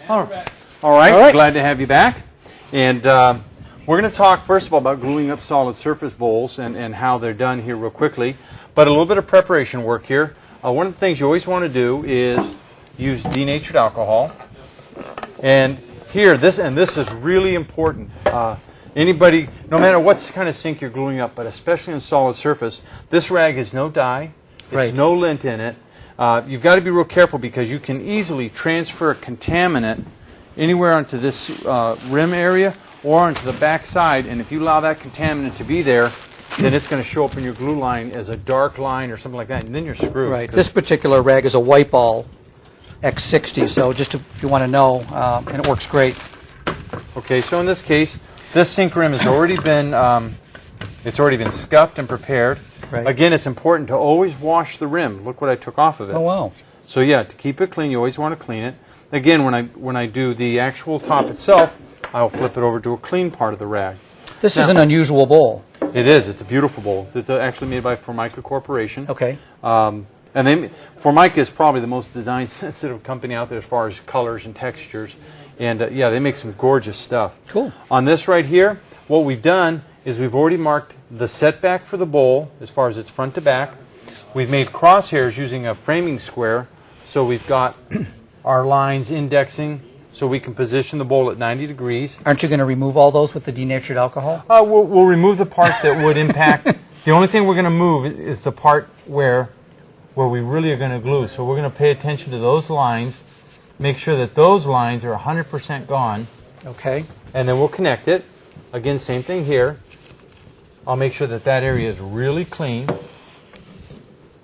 All right, glad to have you back. And we're going to talk, first of all, about gluing up solid surface bowls and how they're done here real quickly. But a little bit of preparation work here. One of the things you always want to do is use denatured alcohol. And here, this is really important. Anybody, no matter what kind of sink you're gluing up, but especially on solid surface, this rag has no dye. There's no lint in it. You've got to be real careful because you can easily transfer a contaminant anywhere onto this rim area or onto the back side, and if you allow that contaminant to be there, then it's going to show up in your glue line as a dark line or something like that, and then you're screwed. Right. This particular rag is a Whiteball X60, so just if you want to know, and it works great. Okay, so in this case, this sink rim has already been scuffed and prepared. Right. Again, it's important to always wash the rim. Look what I took off of it. Oh, wow. So yeah, to keep it clean, you always want to clean it. Again, when I do the actual top itself, I'll flip it over to a clean part of the rag. This is an unusual bowl. It is. It's a beautiful bowl. It's actually made by Formica Corporation. Okay. And Formica is probably the most design-sensitive company out there as far as colors and textures. And yeah, they make some gorgeous stuff. Cool. On this right here, what we've done is we've already marked the setback for the bowl as far as its front to back. We've made crosshairs using a framing square, so we've got our lines indexing so we can position the bowl at 90 degrees. Aren't you going to remove all those with the denatured alcohol? We'll remove the part that would impact. The only thing we're going to move is the part where we really are going to glue. So we're going to pay attention to those lines, make sure that those lines are 100% gone. Okay. And then we'll connect it. Again, same thing here. I'll make sure that that area is really clean.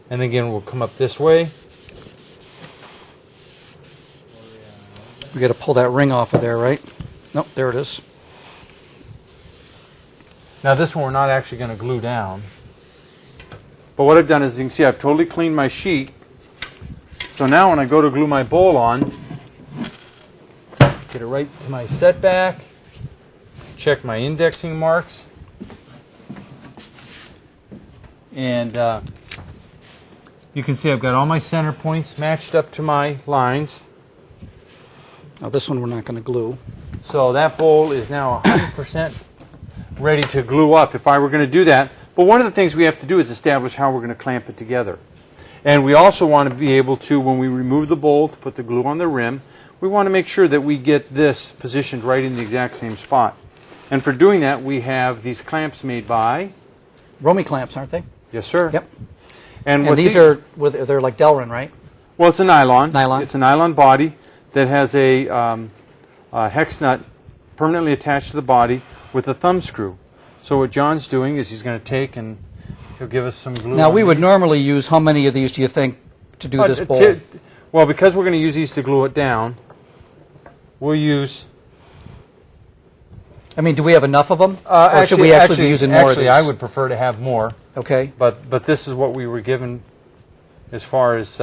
And again, we'll come up this way. We got to pull that ring off of there, right? Nope, there it is. Now this one we're not actually going to glue down. But what I've done is, you can see I've totally cleaned my sheet. So now when I go to glue my bowl on, get it right to my setback, check my indexing marks, and you can see I've got all my center points matched up to my lines. Now this one we're not going to glue. So that bowl is now 100% ready to glue up if I were going to do that. But one of the things we have to do is establish how we're going to clamp it together. And we also want to be able to, when we remove the bowl to put the glue on the rim, we want to make sure that we get this positioned right in the exact same spot. And for doing that, we have these clamps made by... Romy clamps, aren't they? Yes, sir. Yep. And these are, they're like Delrin, right? Well, it's a nylon. Nylon. It's a nylon body that has a hex nut permanently attached to the body with a thumb screw. So what John's doing is he's going to take and he'll give us some glue. Now we would normally use how many of these do you think to do this bowl? Well, because we're going to use these to glue it down, we'll use... I mean, do we have enough of them? Or should we actually be using more of these? Actually, I would prefer to have more. Okay. But this is what we were given as far as...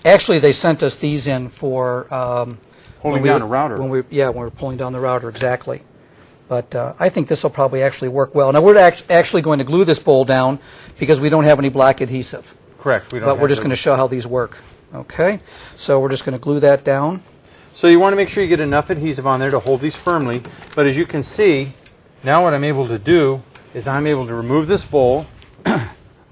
Actually, they sent us these in for... holding down a router. When we were pulling down the router, exactly. But I think this will probably actually work well. Now, we're actually going to glue this bowl down because we don't have any black adhesive. Correct. But we're just going to show how these work. Okay. So we're just going to glue that down. So you want to make sure you get enough adhesive on there to hold these firmly. But as you can see, now what I'm able to do is I'm able to remove this bowl.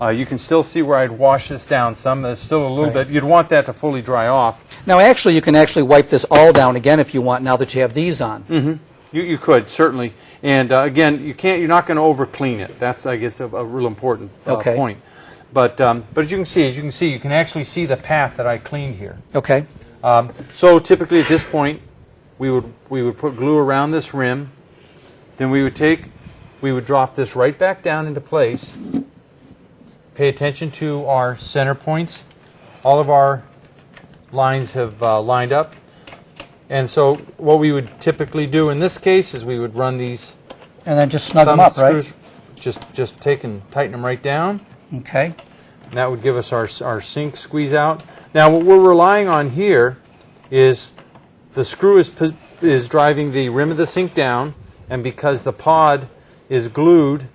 You can still see where I'd wash this down some. There's still a little bit. You'd want that to fully dry off. Now, actually, you can actually wipe this all down again if you want now that you have these on. Mm-hmm. You could, certainly. And again, you're not going to over clean it. That's, I guess, a real important point. But as you can see, you can actually see the path that I cleaned here. Okay. So typically at this point, we would put glue around this rim. Then we would drop this right back down into place. Pay attention to our center points. All of our lines have lined up. And so what we would typically do in this case is we would run these... And then just snug them up, screws, right? Just take and tighten them right down. Okay. And that would give us our sink squeeze out. Now what we're relying on here is the screw is driving the rim of the sink down, and because the pod is glued,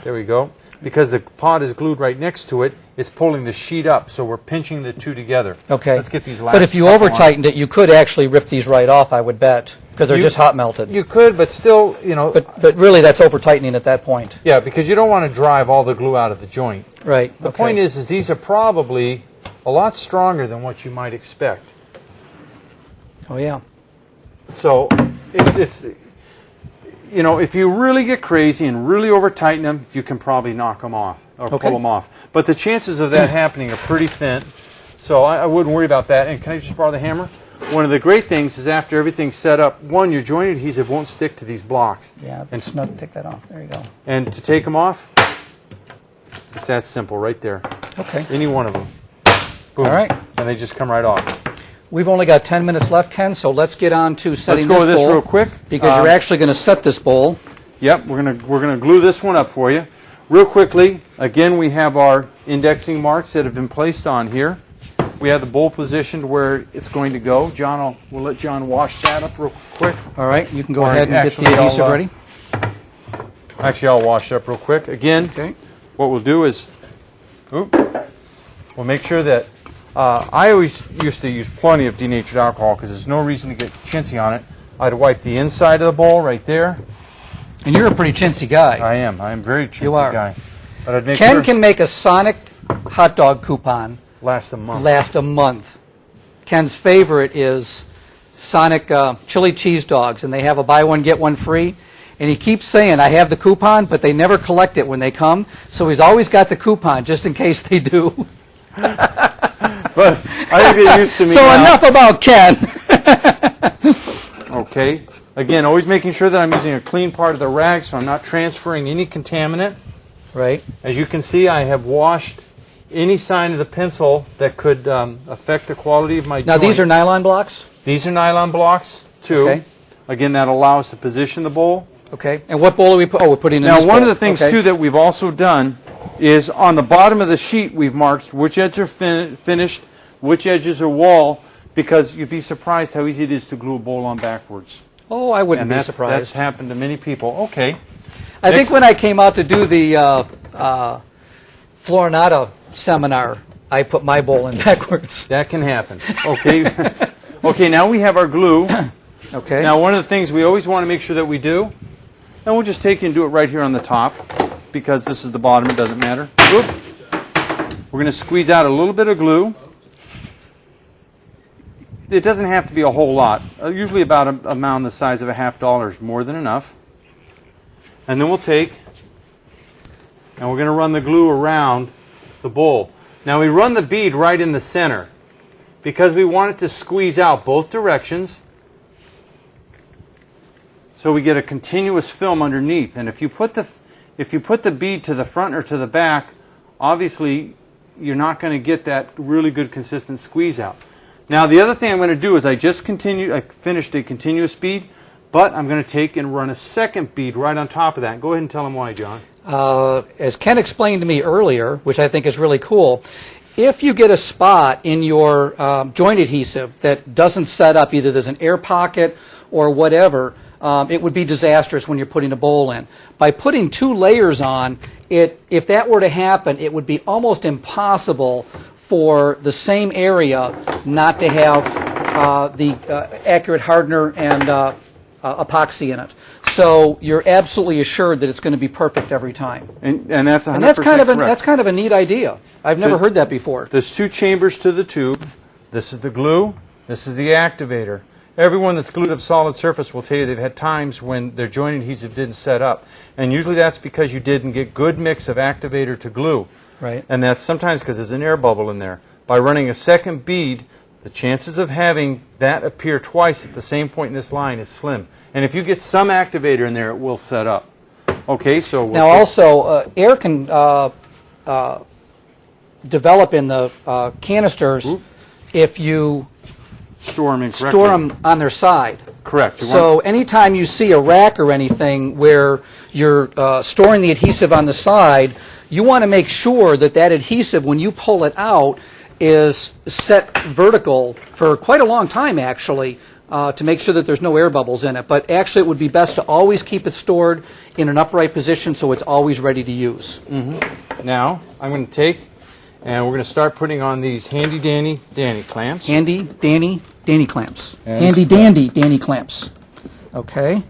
there we go, because the pod is glued right next to it, it's pulling the sheet up, so we're pinching the two together. Okay. Let's get these last But if you couple over-tightened it, you could actually rip these right off, I would bet, because they're just hot melted. You could, but still, you know. But really, that's over-tightening at that point. Yeah, because you don't want to drive all the glue out of the joint. Right. The point is these are probably a lot stronger than what you might expect. Oh, yeah. So it's you know, if you really get crazy and really over-tighten them, you can probably knock them off or pull them off. But the chances of that happening are pretty thin, so I wouldn't worry about that. And can I just borrow the hammer? One of the great things is after everything's set up, one, your joint adhesive won't stick to these blocks. Yeah, and take that off. There you go. And to take them off, it's that simple right there. Okay. Any one of them. Boom. All right. And they just come right off. We've only got 10 minutes left, Ken, so let's get on to setting Let's go with this this bowl, real quick. because you're actually going to set this bowl. Yep, we're gonna glue this one up for you. Real quickly, again, we have our indexing marks that have been placed on here. We have the bowl positioned where it's going to go. John, we'll let John wash that up real quick. All right, you can go Or ahead and get actually, the adhesive ready. Actually, I'll wash it up real quick. Again, what we'll do is, we'll make sure that, I always used to use plenty of denatured alcohol because there's no reason to get chintzy on it. I'd wipe the inside of the bowl right there. And you're a pretty chintzy guy. I am a very chintzy You are. guy. But I'd make Ken sure can make a Sonic hot dog coupon last a month. last a month. Ken's favorite is Sonic chili cheese dogs, and they have a buy one, get one free. And he keeps saying, I have the coupon, but they never collect it when they come. So he's always got the coupon just in case they do. But I think get used to me So now. enough about Ken. Okay. Again, always making sure that I'm using a clean part of the rag so I'm not transferring any contaminant. Right. As you can see, I have washed any sign of the pencil that could affect the quality of my Now joint. these are nylon blocks? These are nylon blocks, too. Okay. Again, that allows us to position the bowl. Okay. And what bowl are we we're putting in Now, this one bowl. of the things, Okay. too, that we've also done is on the bottom of the sheet, we've marked which edges are finished, which edges are wall, because you'd be surprised how easy it is to glue a bowl on backwards. Oh, I wouldn't And be surprised. that's happened to many people. Okay. I think when I came out to do the Florinata seminar, I put my bowl in backwards. That can happen. Okay. Okay, now we have our glue. Okay. Now, one of the things we always want to make sure that we do, and we'll just take and do it right here on the top, because this is the bottom, it doesn't matter. Whoop. We're going to squeeze out a little bit of glue. It doesn't have to be a whole lot. Usually about a amount the size of $50 is more than enough. And then we'll take, and we're going to run the glue around the bowl. Now we run the bead right in the center because we want it to squeeze out both directions so we get a continuous film underneath. And if you put the bead to the front or to the back, obviously you're not going to get that really good consistent squeeze out. Now the other thing I'm going to do is I finished a continuous bead, but I'm going to take and run a second bead right on top of that. Go ahead and tell them why, John. As Ken explained to me earlier, which I think is really cool, if you get a spot in your joint adhesive that doesn't set up, either there's an air pocket or whatever, it would be disastrous when you're putting a bowl in. By putting 2 layers on, if that were to happen, it would be almost impossible for the same area not to have the accurate hardener and epoxy in it. So you're absolutely assured that it's going to be perfect every time. And that's 100% And that's kind of correct. that's kind of a neat idea. I've never heard that before. There's 2 chambers to the tube. This is the glue. This is the activator. Everyone that's glued up solid surface will tell you they've had times when their joint adhesive didn't set up. And usually that's because you didn't get good mix of activator to glue. Right. And that's sometimes because there's an air bubble in there. By running a second bead, the chances of having that appear twice at the same point in this line is slim. And if you get some activator in there, it will set up. Okay, so Now also, air can develop in the canisters if you store them incorrectly. store them on their side. Correct. So anytime you see a rack or anything where you're storing the adhesive on the side, you want to make sure that that adhesive, when you pull it out, is set vertical for quite a long time, actually, to make sure that there's no air bubbles in it. But actually, it would be best to always keep it stored in an upright position so it's always ready to use. Now, I'm going to take, And we're going to start putting on these handy dandy clamps. Handy dandy clamps. And Handy dandy clamps. Okay.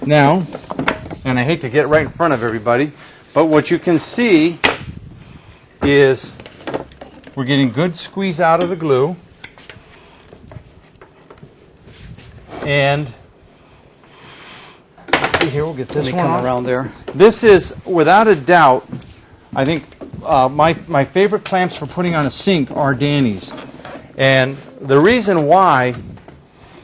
Now, and I hate to get right in front of everybody, but what you can see is we're getting good squeeze out of the glue. And let's see here, we'll get this Let me one come off. around there. This is, without a doubt, I think my favorite clamps for putting on a sink are Danny's. And the reason why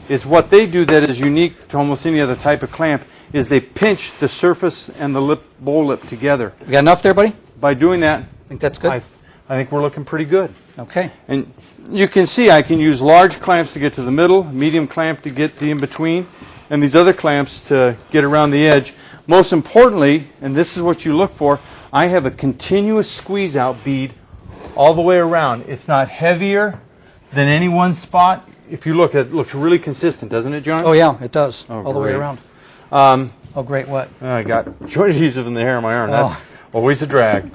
is what they do that is unique to almost any other type of clamp is they pinch the surface and the bowl lip together. We got enough there, buddy? By doing that, Think that's good? I think we're looking pretty good. Okay. And you can see I can use large clamps to get to the middle, medium clamp to get the in-between, and these other clamps to get around the edge. Most importantly, and this is what you look for, I have a continuous squeeze-out bead all the way around. It's not heavier than any one spot. If you look, it looks really consistent, doesn't it, John? Oh, yeah, it does. Oh, all the way great. around. Oh, great. What? I got joint adhesive in the hair of my arm. That's Oh. always a drag.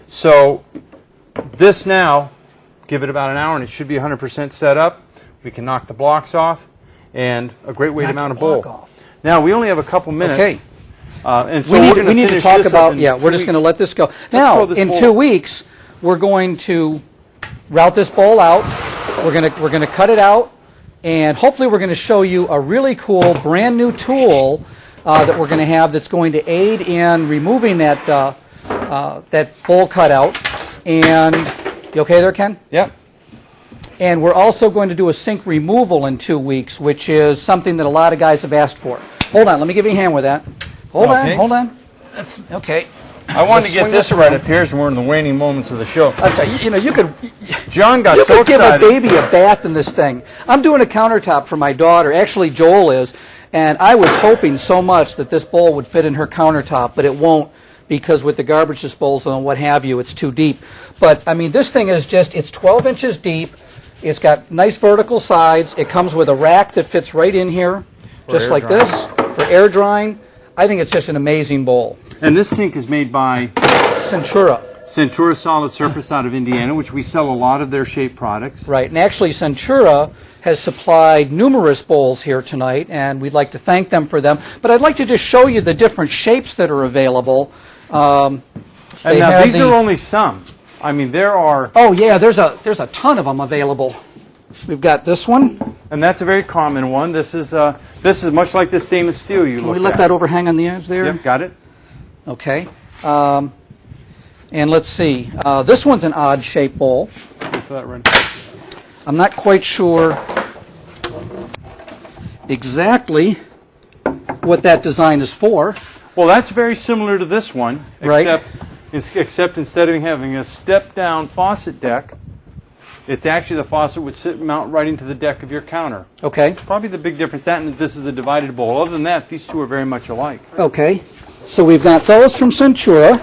So this now, give it about an hour and it should be 100% set up. We can knock the blocks off, and a great way to Knock mount a the bowl. block off. Now, we only have a couple minutes. Okay. And so we we're need, going we need to finish talk this up about, in yeah, 2 we're just going to weeks. let this go. throw Now, this in bowl 2 up. weeks, we're going to route this bowl out. We're going to cut it out, and hopefully we're going to show you a really cool brand new tool that we're going to have that's going to aid in removing that that bowl cutout. And you okay there, Ken? Yep. And we're also going to do a sink removal in 2 weeks, which is something that a lot of guys have asked for. Hold on, let me give you a hand with that. Hold Okay. on, hold on. Okay. I wanted Let's to get swing this this right around. up here as we're in the waning moments of the show. I'm sorry, you know, you could John got you so could give a excited. baby a bath in this thing. I'm doing a countertop for my daughter. Actually, Joel is, and I was hoping so much that this bowl would fit in her countertop, but it won't because with the garbage disposal and what have you, it's too deep. But I mean, this thing is it's 12 inches deep. It's got nice vertical sides. It comes with a rack that fits right in here, just air like drying. this, for air drying. I think it's just an amazing bowl. And this sink is made by Centura. Centura Solid Surface out of Indiana, which we sell a lot of their shape products. Right, and actually Centura has supplied numerous bowls here tonight, and we'd like to thank them for them. But I'd like to just show you the different shapes that are available. And now these are only some. I mean, there are, Oh yeah, there's a ton of them available. We've got this one. and that's a very common one. This is much like the stainless steel you Can look we let at. that overhang on the edge there? Yep, got it. Okay. And let's see. This one's an odd shaped bowl. Wait for that right. I'm not quite sure exactly what that design is for. Well, that's very similar to this one, Right. except instead of having a step-down faucet deck, it's actually the faucet would mount right into the deck of your counter. Okay. Probably the big difference, that and this is a divided bowl. Other than that, these two are very much alike. Okay. So we've got those from Centura.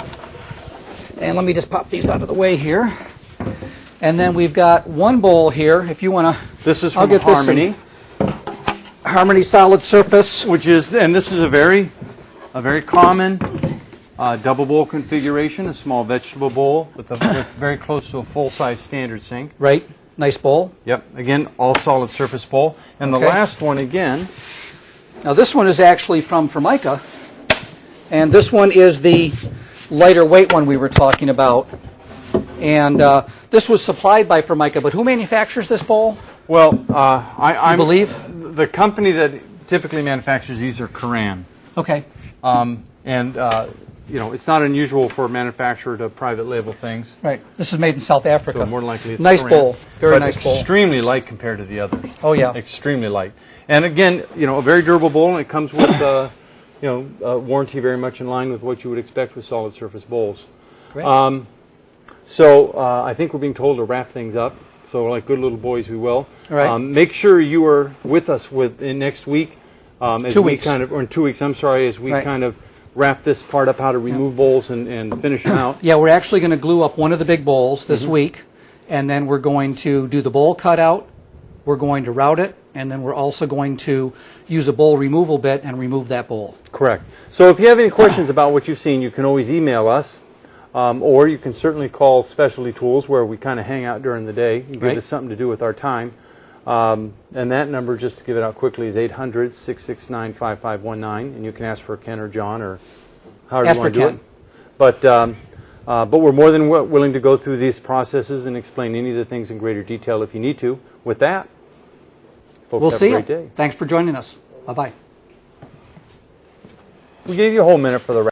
And let me just pop these out of the way here. And then we've got one bowl here, if you want to. This is I'll from get this Harmony, Harmony Solid Surface. which is, and this is a very common double bowl configuration, a small vegetable bowl with very close to a full-size standard sink. Right. Nice bowl. Yep, again, all solid surface bowl. And Okay. the last one, again, Now this one is actually from Formica. And this one is the lighter weight one we were talking about. And this was supplied by Formica, but who manufactures this bowl? well, I believe? the company that typically manufactures these are Koran. Okay. It's not unusual for a manufacturer to private label things. Right. This is made in South Africa. So more than likely it's Nice Koran. bowl. Very But nice bowl. extremely light compared to the others. Oh, yeah. Extremely light. And again, a very durable bowl, and it comes with, warranty very much in line with what you would expect with solid surface bowls. Great. So I think we're being told to wrap things up. So like good little boys, we will. All right. Make sure you are with us in next week. As 2 we weeks. or in 2 weeks, I'm sorry, as we Right. kind of wrap this part up, how to remove bowls and finish them out. Yeah, we're actually going to glue up one of the big bowls this Mm-hmm. week, and then we're going to do the bowl cutout. We're going to route it, and then we're also going to use a bowl removal bit and remove that bowl. Correct. So if you have any questions about what you've seen, you can always email us. Or you can certainly call Specialty Tools, where we kind of hang out during the day and give Right. us something to do with our time. And that number, just to give it out quickly, is 800-669-5519, and you can ask for Ken or John or however Ask you want for to do Ken. it. But we're more than willing to go through these processes and explain any of the things in greater detail if you need to. With that, folks, We'll have see a you. great day. Thanks for joining us. Bye-bye. We gave you a whole minute for the